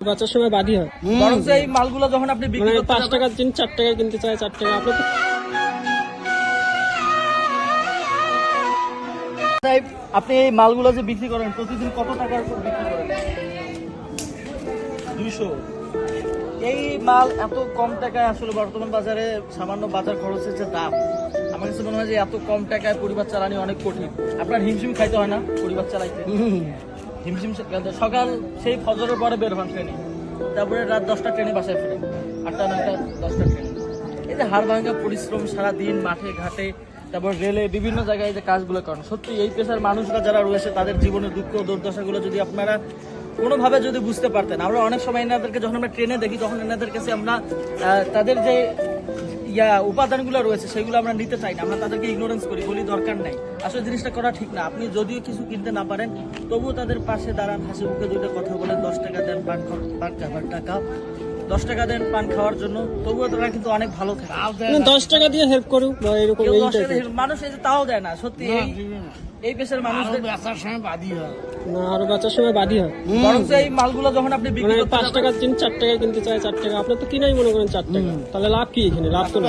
বাচ্চার সময় বাদী হয়। বরং এই মালগুলো যখন আপনি বিক্রি করতে 5 টাকার জিনিস 4 টাকায় কিনতে চায়, 4 টাকা আপনি তো আপনি এই মালগুলো যে বিক্রি করেন প্রতিদিন কত টাকার উপর বিক্রি করেন? 200। এই মাল এত কম টাকায় আসলে বর্তমান বাজারে সামান্য বাজার খরচের যে দাম, আমার কাছে মনে হয় যে এত কম টাকায় পরিবার চালানো অনেক কঠিন। আপনার হিমশিম খাইতে হয় না পরিবার চালাইতে? হিমশিম সকাল সেই ফজরের পরে বের হন ট্রেনে, তারপরে রাত 10টা ট্রেনে বাসায় ফেরেন, 8টা 9টা 10টা ট্রেনে। এই যে হাড় ভাঙা পরিশ্রম, সারা দিন মাঠে ঘাটে, তারপর রেলে বিভিন্ন জায়গায় যে কাজগুলো করেন, সত্যি এই পেশার মানুষরা যারা রয়েছে তাদের জীবনের দুঃখ দুর্দশাগুলো যদি আপনারা কোনোভাবে যদি বুঝতে পারতেন। আমরা অনেক সময় এনাদেরকে যখন আমরা ট্রেনে দেখি, তখন এনাদের কাছে আমরা তাদের যে উপাদানগুলো রয়েছে সেগুলো আমরা নিতে চাই না, আমরা তাদেরকে ইগনোরেন্স করি, বলি দরকার নাই। আসলে জিনিসটা করা ঠিক না। আপনি যদিও কিছু কিনতে না পারেন, তবুও তাদের পাশে দাঁড়ান, হাসি মুখে দুটো কথা বলে 10 টাকা দেন পান খাবার টাকা, 10 টাকা দেন পান খাওয়ার জন্য, তবুও তারা কিন্তু অনেক ভালো থাকে। 10 টাকা দিয়ে হেল্প করুক বা এরকম এই টাইপের মানুষ এই যে তাও দেয় না। সত্যি এই পেশার মানুষদের বেচার সময় বাদী হয় না, আরো বাচ্চার সময় বাদী হয়। বরং এই মালগুলো যখন আপনি বিক্রি করতে 5 টাকার জিনিস 4 টাকায় কিনতে চায়, 4 টাকা আপনি তো কিনাই মনে করেন 4 টাকা, তাহলে লাভ কি এখানে? লাভ তো না।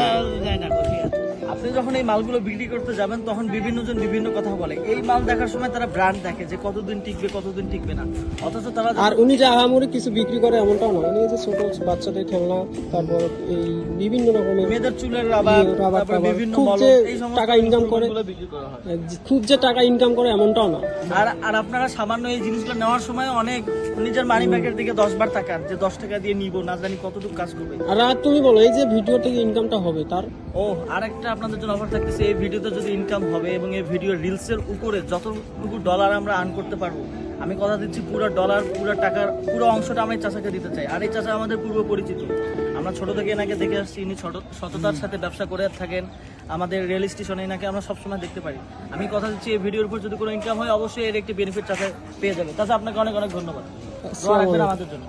আপনি যখন এই মালগুলো বিক্রি করতে যাবেন তখন বিভিন্ন জন বিভিন্ন কথা বলে। এই মাল দেখার সময় তারা ব্র্যান্ড দেখে যে কতদিন টিকবে কতদিন টিকবে না, অথচ তারা আর উনি যে আহামরি কিছু বিক্রি করে এমনটাও না, উনি যে ছোট বাচ্চাদের খেলনা, তারপর এই বিভিন্ন রকমের মেয়েদের চুলের রাবার, তারপর বিভিন্ন খুব মলম, যে এই সমস্ত টাকা ইনকাম করে, জিনিসগুলো বিক্রি করা হয়। খুব যে টাকা ইনকাম করে এমনটাও না। আর আপনারা সামান্য এই জিনিসগুলো নেওয়ার সময় অনেক নিজের মানি ব্যাগের দিকে 10 বার তাকান যে 10 টাকা দিয়ে নিব, না জানি কতটুকু কাজ করবে। আর তুমি বলো এই যে ভিডিও থেকে ইনকামটা হবে তার আরেকটা আপনাদের জন্য অফার থাকতেছে। এই ভিডিওতে যদি ইনকাম হবে এবং এই ভিডিও রিলসের উপরে যতটুকু ডলার আমরা আর্ন করতে পারবো, আমি কথা দিচ্ছি পুরো ডলার, পুরো টাকার পুরো অংশটা আমি চাচাকে দিতে চাই। আর এই চাচা আমাদের পূর্ব পরিচিত, আমরা ছোট থেকে এনাকে দেখে আসছি। ইনি সততার সাথে ব্যবসা করে থাকেন, আমাদের রেল স্টেশনে এনাকে আমরা সবসময় দেখতে পারি। আমি কথা দিচ্ছি এই ভিডিওর উপর যদি কোনো ইনকাম হয়, অবশ্যই এর একটি বেনিফিট চাচা পেয়ে যাবে। চাচা আপনাকে অনেক অনেক ধন্যবাদ, দোয়া রাখবেন আমাদের জন্য।